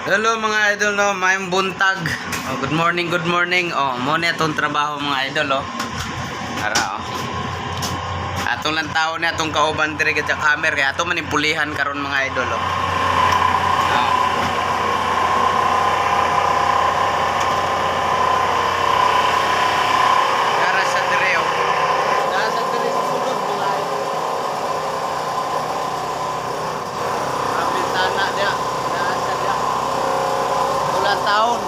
Hello mga idol no, mayong buntag. Oh, good morning, good morning. Oh, mo na itong trabaho mga idol oh. Ara oh. Atong lang tao na itong kauban diri sa camera kaya ato man impulihan karon mga idol oh. Oh. Kara sa dire oh. Kara sa dire sa sulod mga idol. Ang bintana dia, nasa dia. Ulang tahun